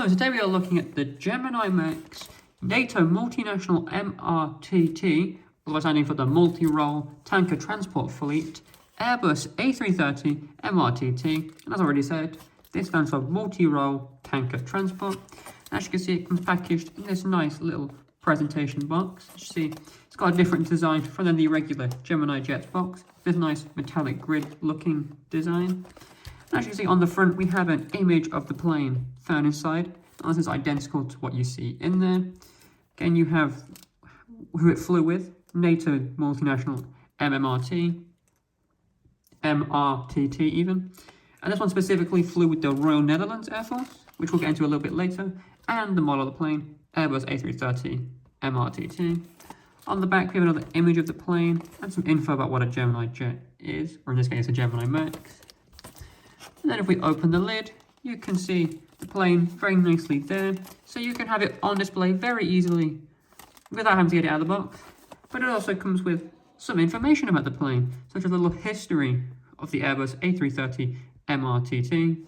So today we are looking at the Gemini MACS NATO Multinational MRTT, otherwise standing for the Multi-Role Tanker Transport Fleet, Airbus A330-MRTT, and as I already said, this stands for Multi-Role Tanker Transport. As you can see, it comes packaged in this nice little presentation box. As you see, it's got a different design from the regular Gemini Jets box. This nice metallic grid looking design. As you can see on the front, we have an image of the plane found inside. This is identical to what you see in there. Again, you have who it flew with, NATO Multinational MMRT, MRTT even. And this one specifically flew with the Royal Netherlands Air Force, which we'll get into a little bit later, and the model of the plane, Airbus A330-MRTT. On the back, we have another image of the plane and some info about what a Gemini jet is, or in this case, a Gemini MACS. And then if we open the lid, you can see the plane very nicely there. So you can have it on display very easily without having to get it out of the box. But it also comes with some information about the plane, such as a little history of the Airbus A330-MRTT.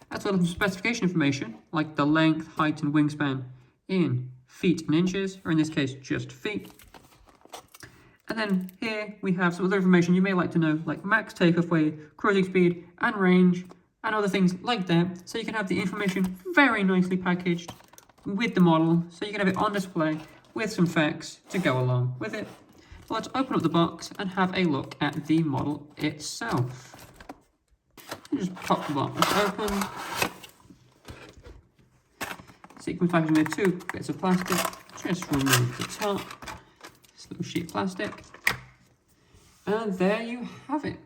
As well as some specification information, like the length, height and wingspan in feet and inches, or in this case, just feet. And then here we have some other information you may like to know, like max takeoff weight, cruising speed and range, and other things like that. So you can have the information very nicely packaged with the model, so you can have it on display with some facts to go along with it. So let's open up the box and have a look at the model itself. Just pop the box open. So you can package with two bits of plastic. Just remove the top. This little sheet of plastic. And there you have it.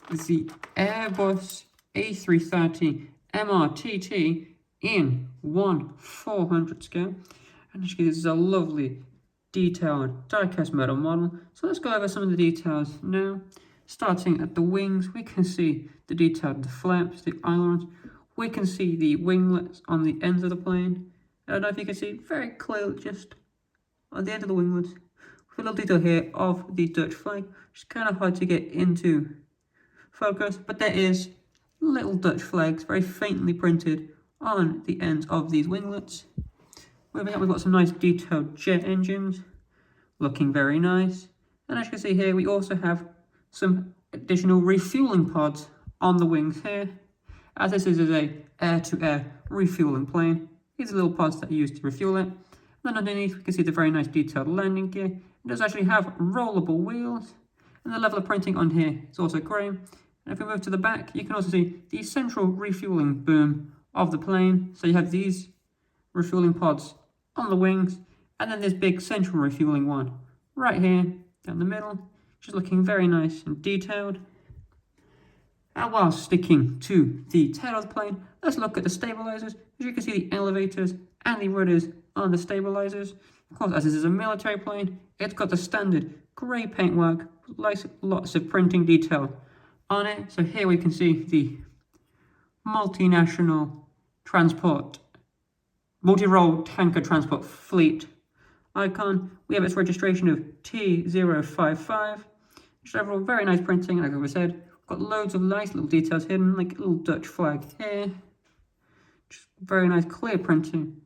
The Airbus A330-MRTT in 1/400 scale. And as you can see, this is a lovely detailed die-cast metal model. So let's go over some of the details now. Starting at the wings, we can see the detail of the flaps, the ailerons. We can see the winglets on the ends of the plane. I don't know if you can see very clearly just on the end of the winglets. With a little detail here of the Dutch flag, which is kind of hard to get into focus, but there is little Dutch flags very faintly printed on the ends of these winglets. We've got some nice detailed jet engines, looking very nice. And as you can see here, we also have some additional refueling pods on the wings here, as this is a air-to-air refueling plane. These are little pods that are used to refuel it. And then underneath, we can see the very nice detailed landing gear. It does actually have rollable wheels, and the level of printing on here is also grey. And if we move to the back, you can also see the central refueling boom of the plane. So you have these refueling pods on the wings, and then this big central refueling one right here down the middle, which is looking very nice and detailed. And while sticking to the tail of the plane, let's look at the stabilizers. As you can see, the elevators and the rudders on the stabilizers. Of course, as this is a military plane, it's got the standard grey paintwork, lots of printing detail on it. So here we can see the multi-role tanker transport fleet icon. We have its registration of T055. Several very nice printing, like I said. Got loads of nice little details hidden, like a little Dutch flag here. Just very nice clear printing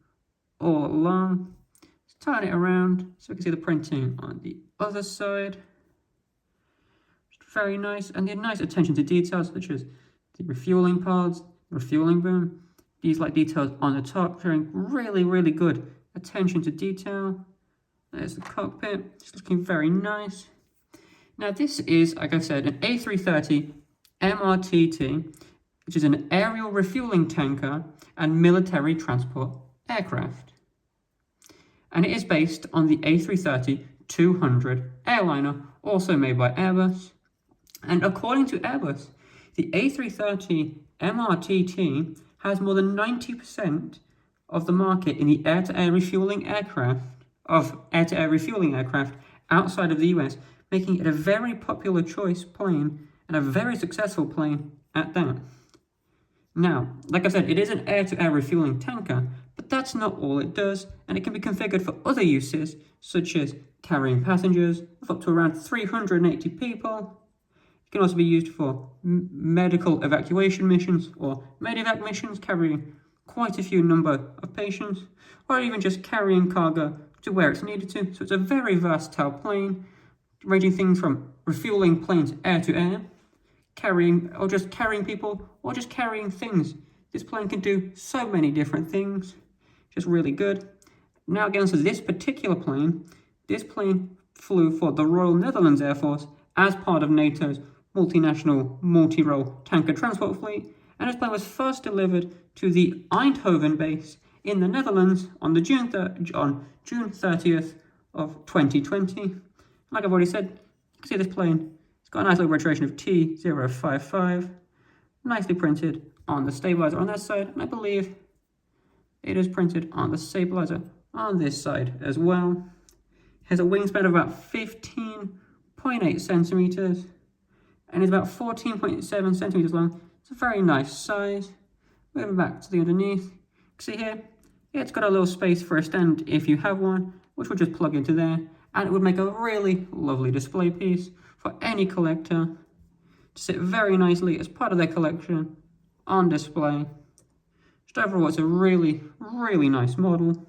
all along. Let's turn it around so we can see the printing on the other side. Just very nice, and the nice attention to details, such as the refueling pods, refueling boom. These like details on the top, showing really, really good attention to detail. There's the cockpit, just looking very nice. Now this is, like I said, an A330-MRTT, which is an aerial refueling tanker and military transport aircraft. And it is based on the A330-200 airliner, also made by Airbus. And according to Airbus, the A330-MRTT has more than 90% of the market in the air-to-air refueling aircraft outside of the US, making it a very popular choice plane and a very successful plane at that. Now, like I said, it is an air-to-air refueling tanker, but that's not all it does, and it can be configured for other uses, such as carrying passengers of up to around 380 people. It can also be used for medical evacuation missions or medevac missions, carrying quite a few number of patients, or even just carrying cargo to where it's needed to. So it's a very versatile plane, ranging things from refueling planes air to air, carrying people, or just carrying things. This plane can do so many different things, just really good. Now again, so this particular plane, this plane flew for the Royal Netherlands Air Force as part of NATO's multinational multi-role tanker transport fleet, and this plane was first delivered to the Eindhoven base in the Netherlands on June 30th of 2020. Like I've already said, you can see this plane, it's got a nice little registration of T055, nicely printed on the stabilizer on that side, and I believe it is printed on the stabilizer on this side as well. It has a wingspan of about 15.8 centimeters and is about 14.7 centimeters long. It's a very nice size. Moving back to the underneath, you can see here, it's got a little space for a stand if you have one, which will just plug into there, and it would make a really lovely display piece for any collector to sit very nicely as part of their collection on display. Just overall, it's a really, really nice model,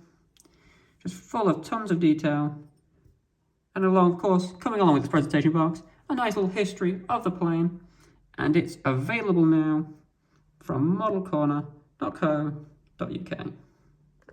just full of tons of detail, and along, of course, coming along with this presentation box, a nice little history of the plane, and it's available now from modelcorner.co.uk.